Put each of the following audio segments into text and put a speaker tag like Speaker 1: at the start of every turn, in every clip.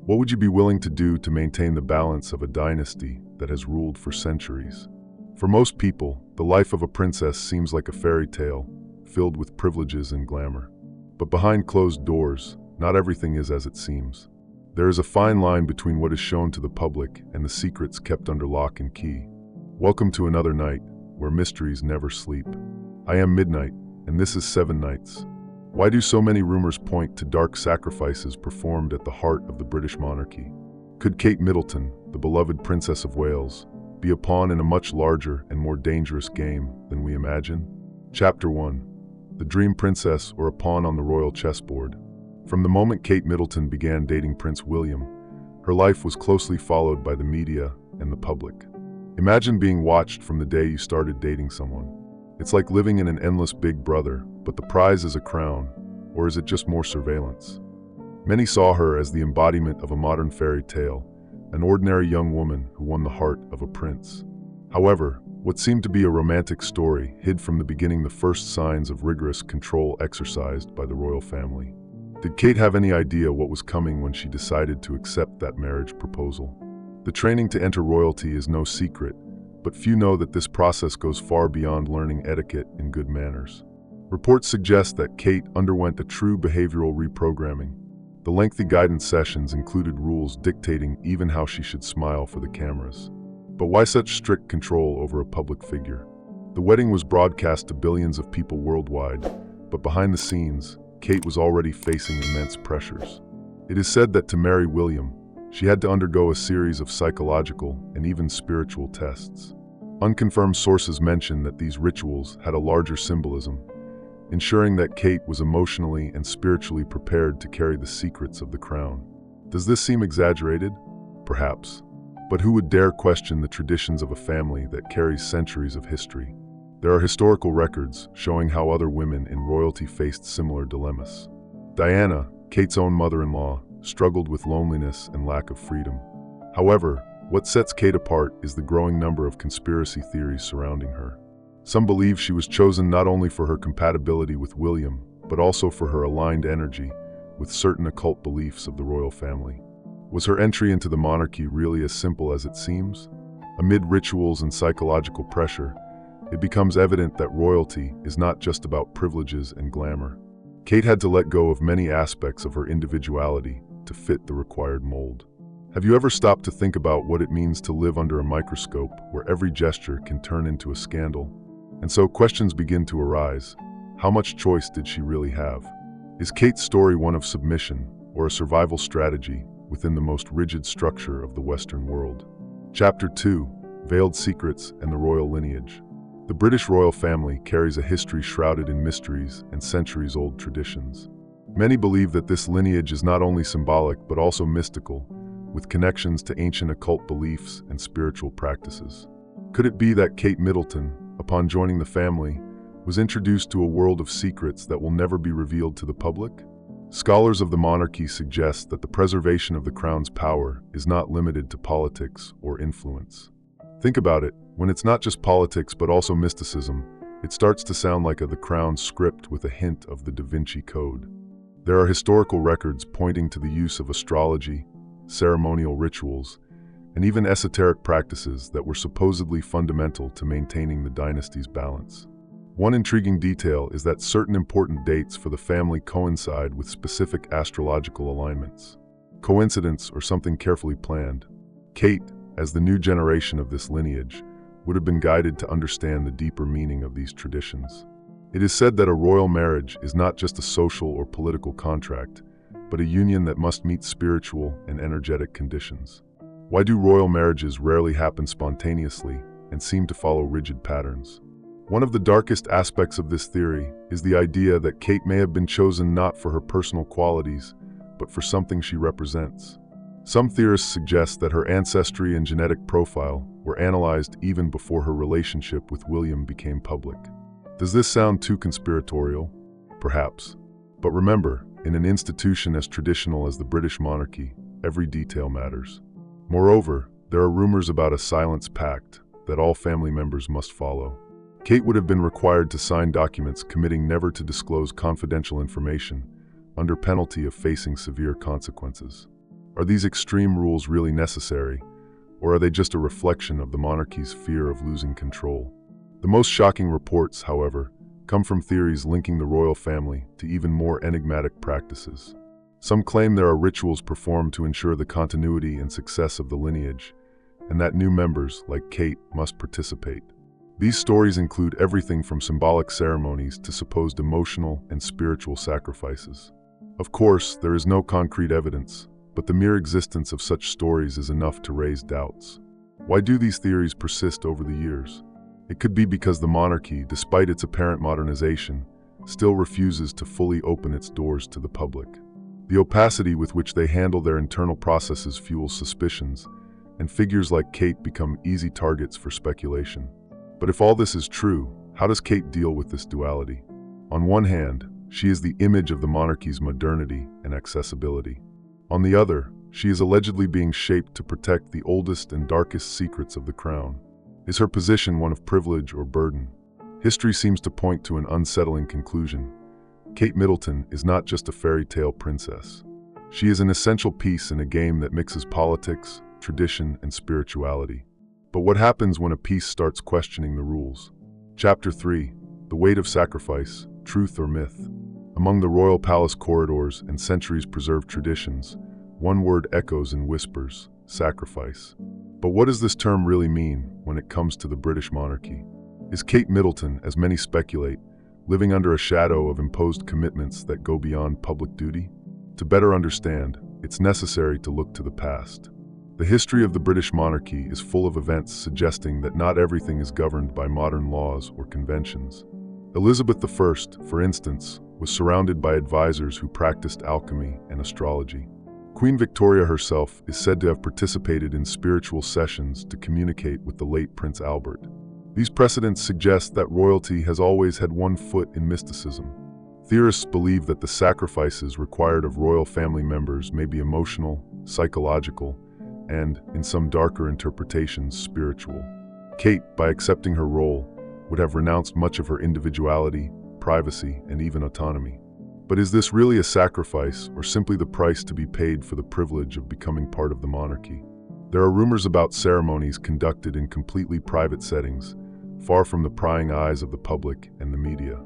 Speaker 1: What would you be willing to do to maintain the balance of a dynasty that has ruled for centuries? For most people, the life of a princess seems like a fairy tale, filled with privileges and glamour. But behind closed doors, not everything is as it seems. There is a fine line between what is shown to the public and the secrets kept under lock and key. Welcome to another night, where mysteries never sleep. I am Midnight, and this is 7 Nights. Why do so many rumors point to dark sacrifices performed at the heart of the British monarchy? Could Kate Middleton, the beloved Princess of Wales, be a pawn in a much larger and more dangerous game than we imagine? Chapter 1. The Dream Princess, or a pawn on the royal chessboard. From the moment Kate Middleton began dating Prince William, her life was closely followed by the media and the public. Imagine being watched from the day you started dating someone. It's like living in an endless Big Brother, but the prize is a crown, or is it just more surveillance? Many saw her as the embodiment of a modern fairy tale, an ordinary young woman who won the heart of a prince. However, what seemed to be a romantic story hid from the beginning the first signs of rigorous control exercised by the royal family. Did Kate have any idea what was coming when she decided to accept that marriage proposal? The training to enter royalty is no secret, but few know that this process goes far beyond learning etiquette and good manners. Reports suggest that Kate underwent a true behavioral reprogramming. The lengthy guidance sessions included rules dictating even how she should smile for the cameras. But why such strict control over a public figure? The wedding was broadcast to billions of people worldwide, but behind the scenes, Kate was already facing immense pressures. It is said that to marry William, she had to undergo a series of psychological and even spiritual tests. Unconfirmed sources mention that these rituals had a larger symbolism, ensuring that Kate was emotionally and spiritually prepared to carry the secrets of the crown. Does this seem exaggerated? Perhaps. But who would dare question the traditions of a family that carries centuries of history? There are historical records showing how other women in royalty faced similar dilemmas. Diana, Kate's own mother-in-law, struggled with loneliness and lack of freedom. However, what sets Kate apart is the growing number of conspiracy theories surrounding her. Some believe she was chosen not only for her compatibility with William, but also for her aligned energy with certain occult beliefs of the royal family. Was her entry into the monarchy really as simple as it seems? Amid rituals and psychological pressure, it becomes evident that royalty is not just about privileges and glamour. Kate had to let go of many aspects of her individuality to fit the required mold. Have you ever stopped to think about what it means to live under a microscope where every gesture can turn into a scandal? And so questions begin to arise. How much choice did she really have? Is Kate's story one of submission or a survival strategy within the most rigid structure of the Western world? Chapter 2. Veiled Secrets and the Royal Lineage. The British royal family carries a history shrouded in mysteries and centuries-old traditions. Many believe that this lineage is not only symbolic but also mystical, with connections to ancient occult beliefs and spiritual practices. Could it be that Kate Middleton, upon joining the family, was introduced to a world of secrets that will never be revealed to the public? Scholars of the monarchy suggest that the preservation of the crown's power is not limited to politics or influence. Think about it, when it's not just politics but also mysticism, it starts to sound like the crown's script with a hint of the Da Vinci Code. There are historical records pointing to the use of astrology, ceremonial rituals, and even esoteric practices that were supposedly fundamental to maintaining the dynasty's balance. One intriguing detail is that certain important dates for the family coincide with specific astrological alignments. Coincidence or something carefully planned? Kate, as the new generation of this lineage, would have been guided to understand the deeper meaning of these traditions. It is said that a royal marriage is not just a social or political contract, but a union that must meet spiritual and energetic conditions. Why do royal marriages rarely happen spontaneously and seem to follow rigid patterns? One of the darkest aspects of this theory is the idea that Kate may have been chosen not for her personal qualities, but for something she represents. Some theorists suggest that her ancestry and genetic profile were analyzed even before her relationship with William became public. Does this sound too conspiratorial? Perhaps. But remember, in an institution as traditional as the British monarchy, every detail matters. Moreover, there are rumors about a silence pact that all family members must follow. Kate would have been required to sign documents committing never to disclose confidential information, under penalty of facing severe consequences. Are these extreme rules really necessary, or are they just a reflection of the monarchy's fear of losing control? The most shocking reports, however, come from theories linking the royal family to even more enigmatic practices. Some claim there are rituals performed to ensure the continuity and success of the lineage, and that new members, like Kate, must participate. These stories include everything from symbolic ceremonies to supposed emotional and spiritual sacrifices. Of course, there is no concrete evidence, but the mere existence of such stories is enough to raise doubts. Why do these theories persist over the years? It could be because the monarchy, despite its apparent modernization, still refuses to fully open its doors to the public. The opacity with which they handle their internal processes fuels suspicions, and figures like Kate become easy targets for speculation. But if all this is true, how does Kate deal with this duality? On one hand, she is the image of the monarchy's modernity and accessibility. On the other, she is allegedly being shaped to protect the oldest and darkest secrets of the crown. Is her position one of privilege or burden? History seems to point to an unsettling conclusion. Kate Middleton is not just a fairy tale princess. She is an essential piece in a game that mixes politics, tradition, and spirituality. But what happens when a piece starts questioning the rules? Chapter 3. The Weight of Sacrifice, Truth or Myth? Among the royal palace corridors and centuries-preserved traditions, one word echoes in whispers: sacrifice. But what does this term really mean when it comes to the British monarchy? Is Kate Middleton, as many speculate, living under a shadow of imposed commitments that go beyond public duty? To better understand, it's necessary to look to the past. The history of the British monarchy is full of events suggesting that not everything is governed by modern laws or conventions. Elizabeth I, for instance, was surrounded by advisors who practiced alchemy and astrology. Queen Victoria herself is said to have participated in spiritual sessions to communicate with the late Prince Albert. These precedents suggest that royalty has always had one foot in mysticism. Theorists believe that the sacrifices required of royal family members may be emotional, psychological, and, in some darker interpretations, spiritual. Kate, by accepting her role, would have renounced much of her individuality, privacy, and even autonomy. But is this really a sacrifice, or simply the price to be paid for the privilege of becoming part of the monarchy? There are rumors about ceremonies conducted in completely private settings, far from the prying eyes of the public and the media.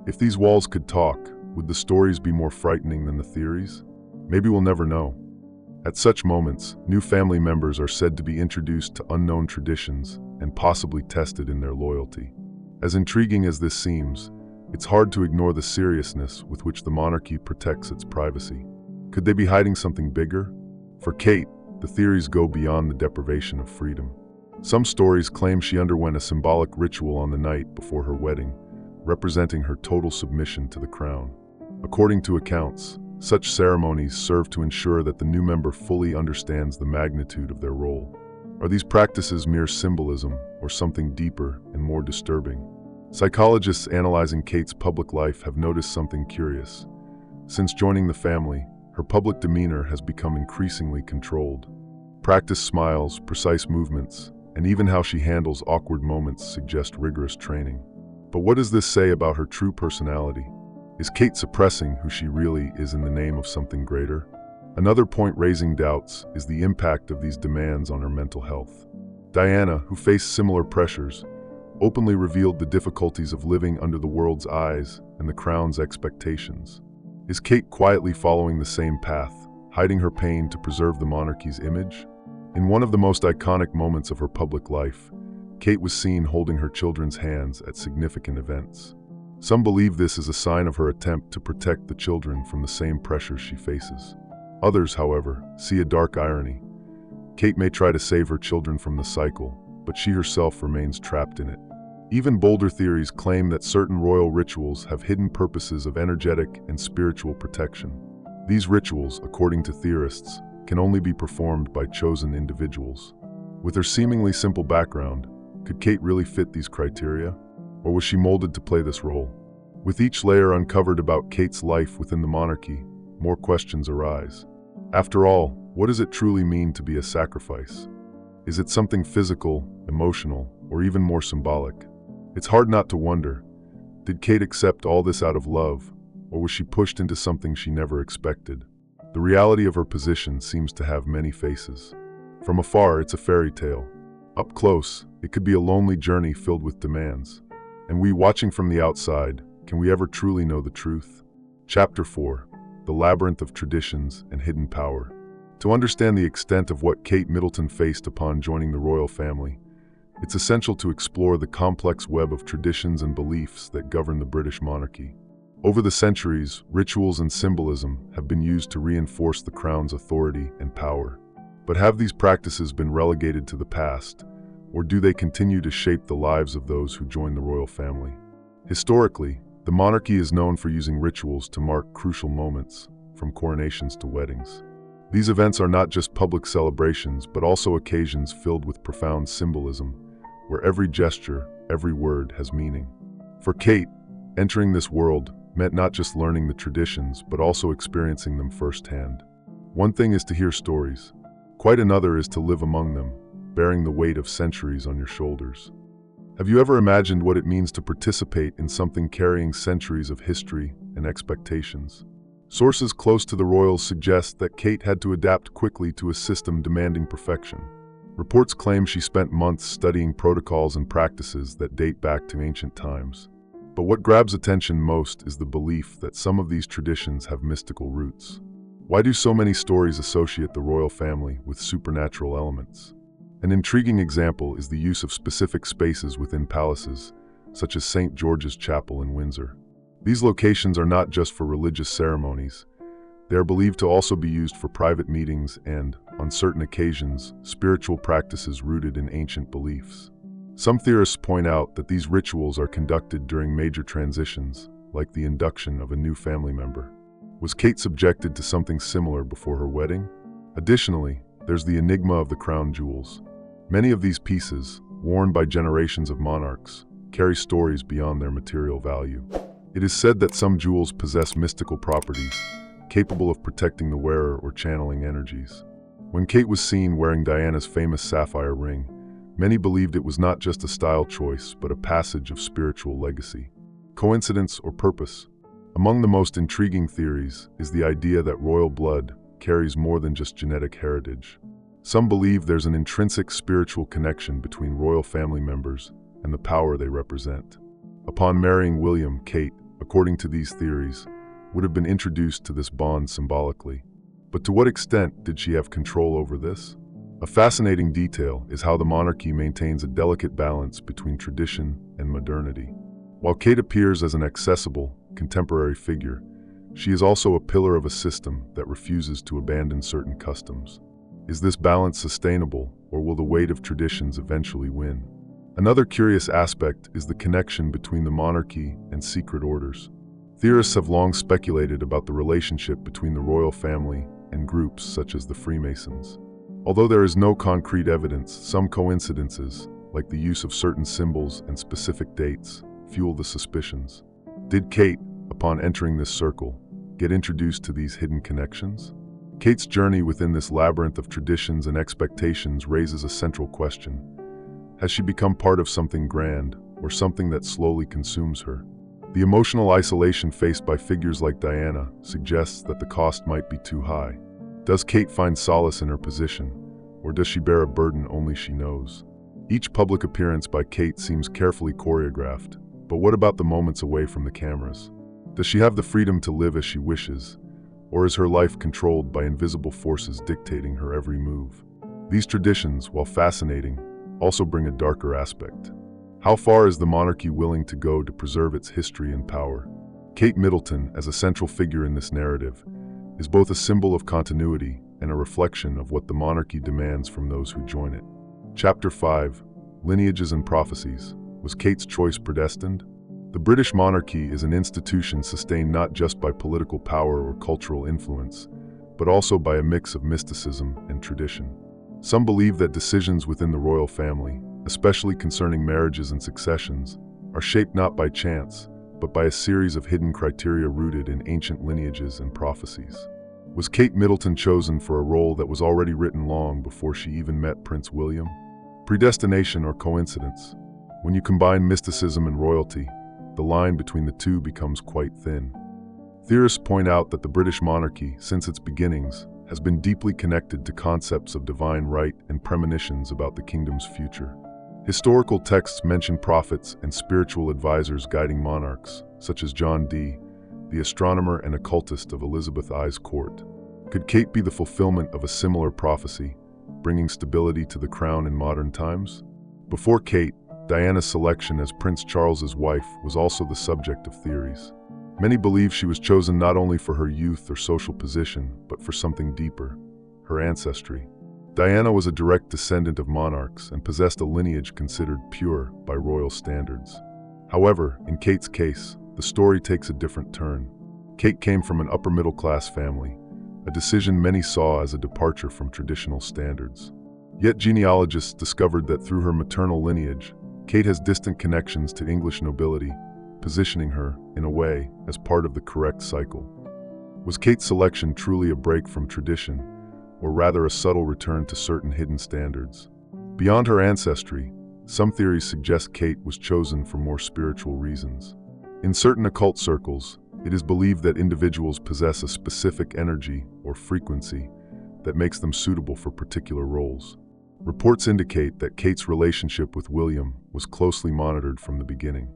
Speaker 1: If these walls could talk, would the stories be more frightening than the theories? Maybe we'll never know. At such moments, new family members are said to be introduced to unknown traditions and possibly tested in their loyalty. As intriguing as this seems, it's hard to ignore the seriousness with which the monarchy protects its privacy. Could they be hiding something bigger? For Kate, the theories go beyond the deprivation of freedom. Some stories claim she underwent a symbolic ritual on the night before her wedding, representing her total submission to the crown. According to accounts, such ceremonies serve to ensure that the new member fully understands the magnitude of their role. Are these practices mere symbolism, or something deeper and more disturbing? Psychologists analyzing Kate's public life have noticed something curious. Since joining the family, her public demeanor has become increasingly controlled. Practiced smiles, precise movements, and even how she handles awkward moments suggest rigorous training. But what does this say about her true personality? Is Kate suppressing who she really is in the name of something greater? Another point raising doubts is the impact of these demands on her mental health. Diana, who faced similar pressures, openly revealed the difficulties of living under the world's eyes and the crown's expectations. Is Kate quietly following the same path, hiding her pain to preserve the monarchy's image? In one of the most iconic moments of her public life, Kate was seen holding her children's hands at significant events. Some believe this is a sign of her attempt to protect the children from the same pressures she faces. Others, however, see a dark irony. Kate may try to save her children from the cycle, but she herself remains trapped in it. Even bolder theories claim that certain royal rituals have hidden purposes of energetic and spiritual protection. These rituals, according to theorists, can only be performed by chosen individuals. With her seemingly simple background, could Kate really fit these criteria? Or was she molded to play this role? With each layer uncovered about Kate's life within the monarchy, more questions arise. After all, what does it truly mean to be a sacrifice? Is it something physical, emotional, or even more symbolic? It's hard not to wonder, did Kate accept all this out of love, or was she pushed into something she never expected? The reality of her position seems to have many faces. From afar, it's a fairy tale. Up close, it could be a lonely journey filled with demands. And we, watching from the outside, can we ever truly know the truth? Chapter 4. The Labyrinth of Traditions and Hidden Power. To understand the extent of what Kate Middleton faced upon joining the royal family, it's essential to explore the complex web of traditions and beliefs that govern the British monarchy. Over the centuries, rituals and symbolism have been used to reinforce the crown's authority and power. But have these practices been relegated to the past, or do they continue to shape the lives of those who join the royal family? Historically, the monarchy is known for using rituals to mark crucial moments, from coronations to weddings. These events are not just public celebrations, but also occasions filled with profound symbolism, where every gesture, every word has meaning. For Kate, entering this world meant not just learning the traditions, but also experiencing them firsthand. One thing is to hear stories. Quite another is to live among them, bearing the weight of centuries on your shoulders. Have you ever imagined what it means to participate in something carrying centuries of history and expectations? Sources close to the royals suggest that Kate had to adapt quickly to a system demanding perfection. Reports claim she spent months studying protocols and practices that date back to ancient times. But what grabs attention most is the belief that some of these traditions have mystical roots. Why do so many stories associate the royal family with supernatural elements? An intriguing example is the use of specific spaces within palaces, such as St. George's Chapel in Windsor. These locations are not just for religious ceremonies. They are believed to also be used for private meetings and, on certain occasions, spiritual practices rooted in ancient beliefs. Some theorists point out that these rituals are conducted during major transitions, like the induction of a new family member. Was Kate subjected to something similar before her wedding? Additionally, there's the enigma of the crown jewels. Many of these pieces, worn by generations of monarchs, carry stories beyond their material value. It is said that some jewels possess mystical properties, capable of protecting the wearer or channeling energies. When Kate was seen wearing Diana's famous sapphire ring, many believed it was not just a style choice, but a passage of spiritual legacy. Coincidence or purpose? Among the most intriguing theories is the idea that royal blood carries more than just genetic heritage. Some believe there's an intrinsic spiritual connection between royal family members and the power they represent. Upon marrying William, Kate, according to these theories, would have been introduced to this bond symbolically. But to what extent did she have control over this? A fascinating detail is how the monarchy maintains a delicate balance between tradition and modernity. While Kate appears as an accessible, contemporary figure, she is also a pillar of a system that refuses to abandon certain customs. Is this balance sustainable, or will the weight of traditions eventually win? Another curious aspect is the connection between the monarchy and secret orders. Theorists have long speculated about the relationship between the royal family and groups such as the Freemasons. Although there is no concrete evidence, some coincidences, like the use of certain symbols and specific dates, fuel the suspicions. Did Kate, upon entering this circle, get introduced to these hidden connections? Kate's journey within this labyrinth of traditions and expectations raises a central question. Has she become part of something grand, or something that slowly consumes her? The emotional isolation faced by figures like Diana suggests that the cost might be too high. Does Kate find solace in her position, or does she bear a burden only she knows? Each public appearance by Kate seems carefully choreographed, but what about the moments away from the cameras? Does she have the freedom to live as she wishes, or is her life controlled by invisible forces dictating her every move? These traditions, while fascinating, also bring a darker aspect. How far is the monarchy willing to go to preserve its history and power? Kate Middleton, as a central figure in this narrative, is both a symbol of continuity and a reflection of what the monarchy demands from those who join it. Chapter 5. Lineages and Prophecies. Was Kate's choice predestined? The British monarchy is an institution sustained not just by political power or cultural influence, but also by a mix of mysticism and tradition. Some believe that decisions within the royal family, especially concerning marriages and successions, are shaped not by chance, but by a series of hidden criteria rooted in ancient lineages and prophecies. Was Kate Middleton chosen for a role that was already written long before she even met Prince William? Predestination or coincidence? When you combine mysticism and royalty, the line between the two becomes quite thin. Theorists point out that the British monarchy, since its beginnings, has been deeply connected to concepts of divine right and premonitions about the kingdom's future. Historical texts mention prophets and spiritual advisors guiding monarchs, such as John Dee, the astronomer and occultist of Elizabeth I's court. Could Kate be the fulfillment of a similar prophecy, bringing stability to the crown in modern times? Before Kate, Diana's selection as Prince Charles's wife was also the subject of theories. Many believe she was chosen not only for her youth or social position, but for something deeper: her ancestry. Diana was a direct descendant of monarchs and possessed a lineage considered pure by royal standards. However, in Kate's case, the story takes a different turn. Kate came from an upper-middle-class family, a decision many saw as a departure from traditional standards. Yet genealogists discovered that through her maternal lineage, Kate has distant connections to English nobility, positioning her, in a way, as part of the correct cycle. Was Kate's selection truly a break from tradition, or rather a subtle return to certain hidden standards? Beyond her ancestry, some theories suggest Kate was chosen for more spiritual reasons. In certain occult circles, it is believed that individuals possess a specific energy or frequency that makes them suitable for particular roles. Reports indicate that Kate's relationship with William was closely monitored from the beginning.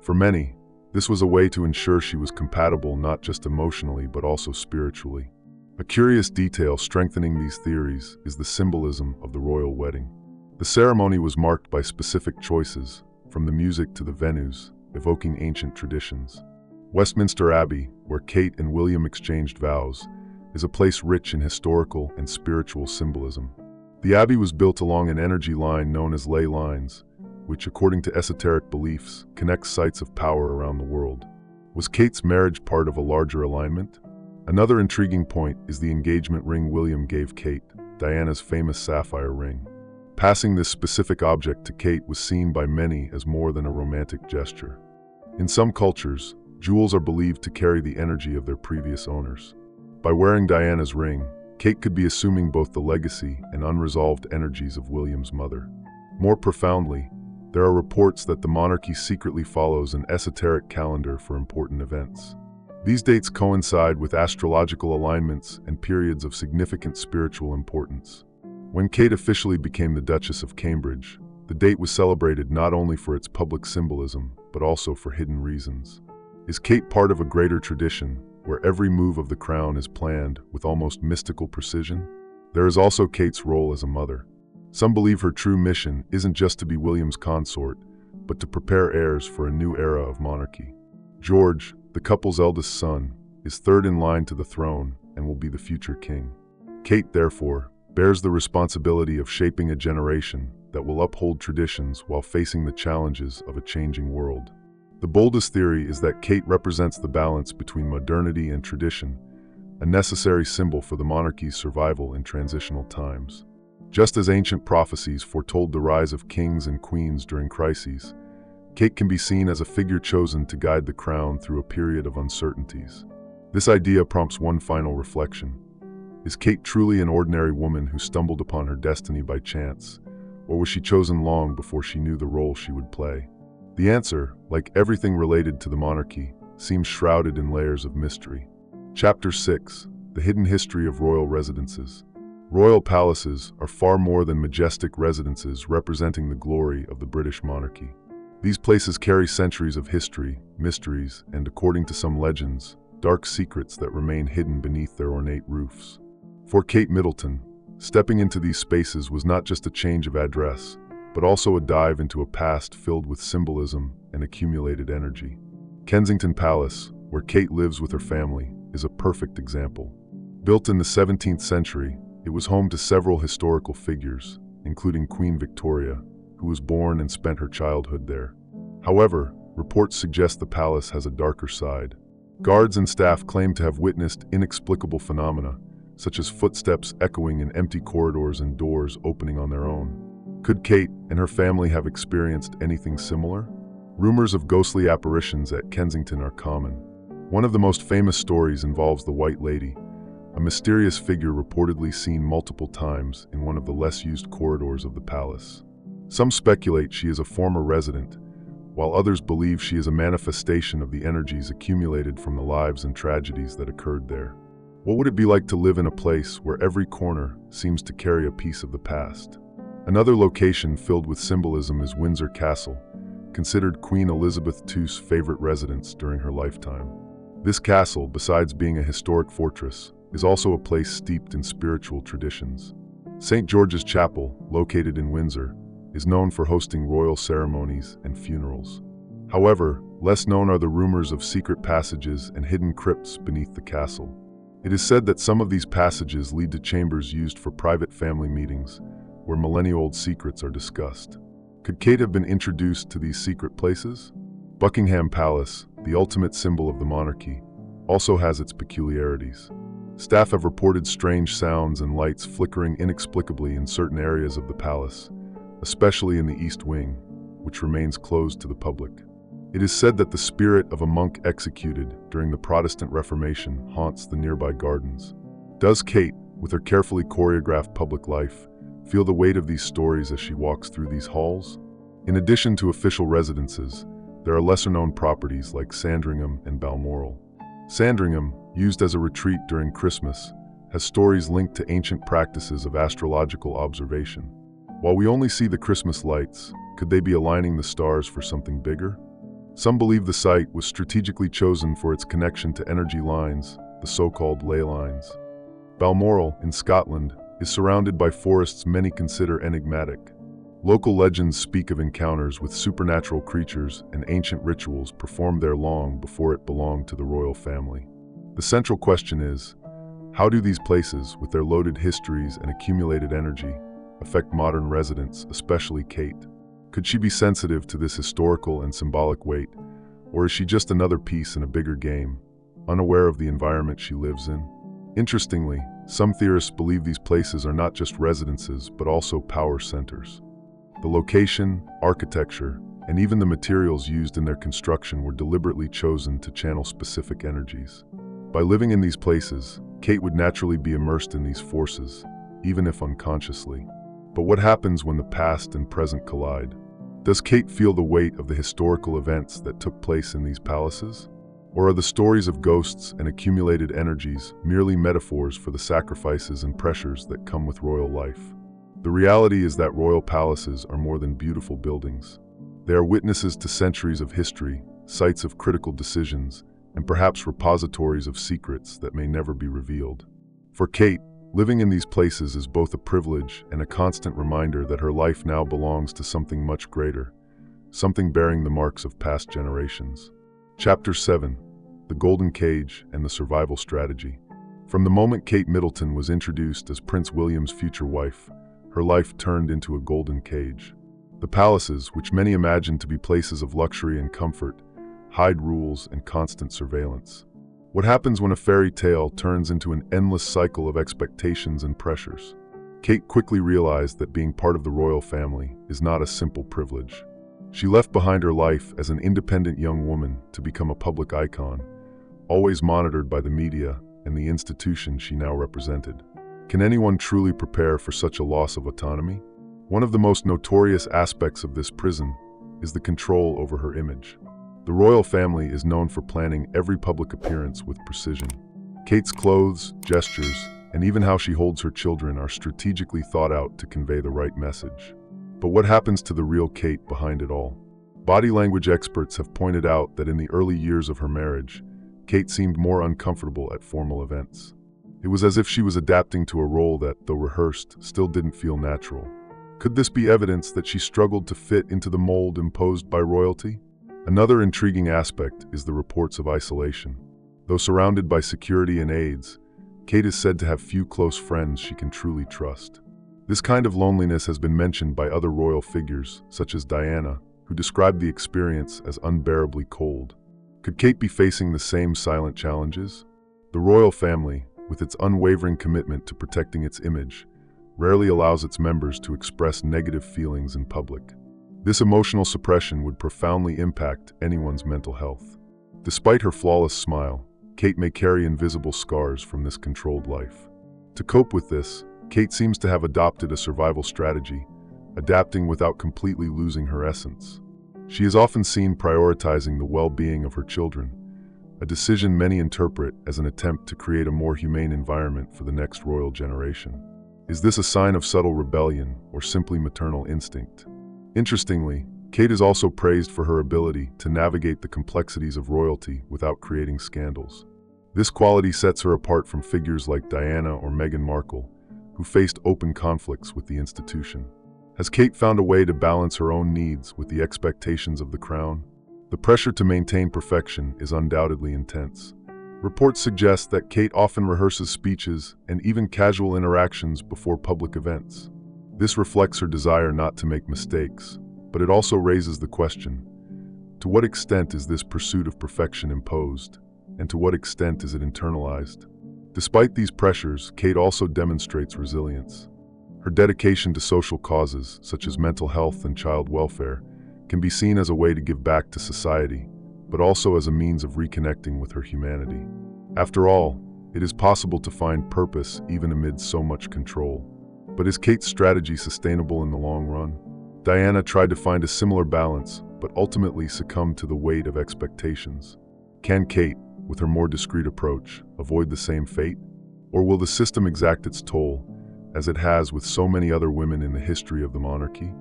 Speaker 1: For many, this was a way to ensure she was compatible not just emotionally but also spiritually. A curious detail strengthening these theories is the symbolism of the royal wedding. The ceremony was marked by specific choices, from the music to the venues, evoking ancient traditions. Westminster Abbey, where Kate and William exchanged vows, is a place rich in historical and spiritual symbolism. The abbey was built along an energy line known as ley lines, which, according to esoteric beliefs, connects sites of power around the world. Was Kate's marriage part of a larger alignment? Another intriguing point is the engagement ring William gave Kate, Diana's famous sapphire ring. Passing this specific object to Kate was seen by many as more than a romantic gesture. In some cultures, jewels are believed to carry the energy of their previous owners. By wearing Diana's ring, Kate could be assuming both the legacy and unresolved energies of William's mother. More profoundly, there are reports that the monarchy secretly follows an esoteric calendar for important events. These dates coincide with astrological alignments and periods of significant spiritual importance. When Kate officially became the Duchess of Cambridge, the date was celebrated not only for its public symbolism, but also for hidden reasons. Is Kate part of a greater tradition, where every move of the crown is planned with almost mystical precision? There is also Kate's role as a mother. Some believe her true mission isn't just to be William's consort, but to prepare heirs for a new era of monarchy. George, the couple's eldest son, is third in line to the throne and will be the future king. Kate, therefore, bears the responsibility of shaping a generation that will uphold traditions while facing the challenges of a changing world. The boldest theory is that Kate represents the balance between modernity and tradition, a necessary symbol for the monarchy's survival in transitional times. Just as ancient prophecies foretold the rise of kings and queens during crises, Kate can be seen as a figure chosen to guide the crown through a period of uncertainties. This idea prompts one final reflection. Is Kate truly an ordinary woman who stumbled upon her destiny by chance, or was she chosen long before she knew the role she would play? The answer, like everything related to the monarchy, seems shrouded in layers of mystery. Chapter 6: The Hidden History of Royal Residences. Royal palaces are far more than majestic residences representing the glory of the British monarchy. These places carry centuries of history, mysteries, and, according to some legends, dark secrets that remain hidden beneath their ornate roofs. For Kate Middleton, stepping into these spaces was not just a change of address, but also a dive into a past filled with symbolism and accumulated energy. Kensington Palace, where Kate lives with her family, is a perfect example. Built in the 17th century, it was home to several historical figures, including Queen Victoria, who was born and spent her childhood there. However, reports suggest the palace has a darker side. Guards and staff claim to have witnessed inexplicable phenomena, such as footsteps echoing in empty corridors and doors opening on their own. Could Kate and her family have experienced anything similar? Rumors of ghostly apparitions at Kensington are common. One of the most famous stories involves the White Lady, a mysterious figure reportedly seen multiple times in one of the less used corridors of the palace. Some speculate she is a former resident, while others believe she is a manifestation of the energies accumulated from the lives and tragedies that occurred there. What would it be like to live in a place where every corner seems to carry a piece of the past? Another location filled with symbolism is Windsor Castle, considered Queen Elizabeth II's favorite residence during her lifetime. This castle, besides being a historic fortress, is also a place steeped in spiritual traditions. St. George's Chapel, located in Windsor, is known for hosting royal ceremonies and funerals. However, less known are the rumors of secret passages and hidden crypts beneath the castle. It is said that some of these passages lead to chambers used for private family meetings, where millennia-old secrets are discussed. Could Kate have been introduced to these secret places? Buckingham Palace, the ultimate symbol of the monarchy, also has its peculiarities. Staff have reported strange sounds and lights flickering inexplicably in certain areas of the palace, especially in the East Wing, which remains closed to the public. It is said that the spirit of a monk executed during the Protestant Reformation haunts the nearby gardens. Does Kate, with her carefully choreographed public life, feel the weight of these stories as she walks through these halls? In addition to official residences, there are lesser-known properties like Sandringham and Balmoral. Sandringham, used as a retreat during Christmas, has stories linked to ancient practices of astrological observation. While we only see the Christmas lights, could they be aligning the stars for something bigger? Some believe the site was strategically chosen for its connection to energy lines, the so-called ley lines. Balmoral, in Scotland, is surrounded by forests many consider enigmatic. Local legends speak of encounters with supernatural creatures and ancient rituals performed there long before it belonged to the royal family. The central question is, how do these places, with their loaded histories and accumulated energy, affect modern residents, especially Kate? Could she be sensitive to this historical and symbolic weight, or is she just another piece in a bigger game, unaware of the environment she lives in? Interestingly, some theorists believe these places are not just residences, but also power centers. The location, architecture, and even the materials used in their construction were deliberately chosen to channel specific energies. By living in these places, Kate would naturally be immersed in these forces, even if unconsciously. But what happens when the past and present collide? Does Kate feel the weight of the historical events that took place in these palaces? Or are the stories of ghosts and accumulated energies merely metaphors for the sacrifices and pressures that come with royal life? The reality is that royal palaces are more than beautiful buildings. They are witnesses to centuries of history, sites of critical decisions, and perhaps repositories of secrets that may never be revealed. For Kate, living in these places is both a privilege and a constant reminder that her life now belongs to something much greater, something bearing the marks of past generations. Chapter 7: The Golden Cage and the Survival Strategy. From the moment Kate Middleton was introduced as Prince William's future wife, her life turned into a golden cage. The palaces, which many imagined to be places of luxury and comfort, hide rules and constant surveillance. What happens when a fairy tale turns into an endless cycle of expectations and pressures? Kate quickly realized that being part of the royal family is not a simple privilege. She left behind her life as an independent young woman to become a public icon, always monitored by the media and the institution she now represented. Can anyone truly prepare for such a loss of autonomy? One of the most notorious aspects of this prison is the control over her image. The royal family is known for planning every public appearance with precision. Kate's clothes, gestures, and even how she holds her children are strategically thought out to convey the right message. But what happens to the real Kate behind it all? Body language experts have pointed out that in the early years of her marriage, Kate seemed more uncomfortable at formal events. It was as if she was adapting to a role that, though rehearsed, still didn't feel natural. Could this be evidence that she struggled to fit into the mold imposed by royalty? Another intriguing aspect is the reports of isolation. Though surrounded by security and aides, Kate is said to have few close friends she can truly trust. This kind of loneliness has been mentioned by other royal figures, such as Diana, who described the experience as unbearably cold. Could Kate be facing the same silent challenges? The royal family, with its unwavering commitment to protecting its image, rarely allows its members to express negative feelings in public. This emotional suppression would profoundly impact anyone's mental health. Despite her flawless smile, Kate may carry invisible scars from this controlled life. To cope with this, Kate seems to have adopted a survival strategy, adapting without completely losing her essence. She is often seen prioritizing the well-being of her children, a decision many interpret as an attempt to create a more humane environment for the next royal generation. Is this a sign of subtle rebellion or simply maternal instinct? Interestingly, Kate is also praised for her ability to navigate the complexities of royalty without creating scandals. This quality sets her apart from figures like Diana or Meghan Markle, who faced open conflicts with the institution. Has Kate found a way to balance her own needs with the expectations of the crown? The pressure to maintain perfection is undoubtedly intense. Reports suggest that Kate often rehearses speeches and even casual interactions before public events. This reflects her desire not to make mistakes, but it also raises the question, to what extent is this pursuit of perfection imposed, and to what extent is it internalized? Despite these pressures, Kate also demonstrates resilience. Her dedication to social causes, such as mental health and child welfare, can be seen as a way to give back to society, but also as a means of reconnecting with her humanity. After all, it is possible to find purpose even amid so much control. But is Kate's strategy sustainable in the long run? Diana tried to find a similar balance, but ultimately succumbed to the weight of expectations. Can Kate, with her more discreet approach, avoid the same fate? Or will the system exact its toll, as it has with so many other women in the history of the monarchy?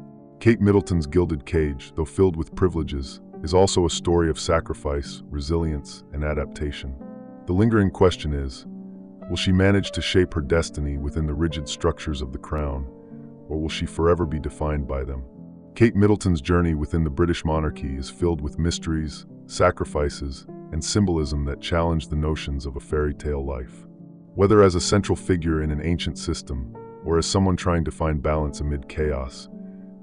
Speaker 1: Kate Middleton's gilded cage, though filled with privileges, is also a story of sacrifice, resilience, and adaptation. The lingering question is, will she manage to shape her destiny within the rigid structures of the crown, or will she forever be defined by them? Kate Middleton's journey within the British monarchy is filled with mysteries, sacrifices, and symbolism that challenge the notions of a fairy tale life. Whether as a central figure in an ancient system, or as someone trying to find balance amid chaos,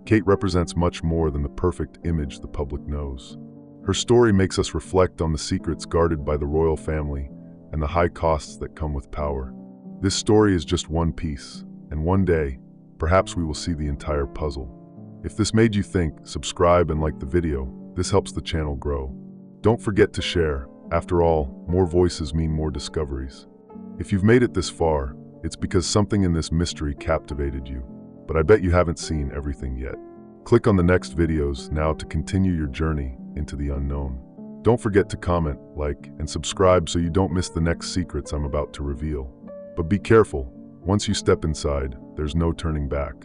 Speaker 1: Kate represents much more than the perfect image the public knows. Her story makes us reflect on the secrets guarded by the royal family and the high costs that come with power. This story is just one piece, and one day, perhaps we will see the entire puzzle. If this made you think, subscribe and like the video. This helps the channel grow. Don't forget to share. After all, more voices mean more discoveries. If you've made it this far, it's because something in this mystery captivated you. But I bet you haven't seen everything yet. Click on the next videos now to continue your journey into the unknown. Don't forget to comment, like, and subscribe so you don't miss the next secrets I'm about to reveal. But be careful, once you step inside, there's no turning back.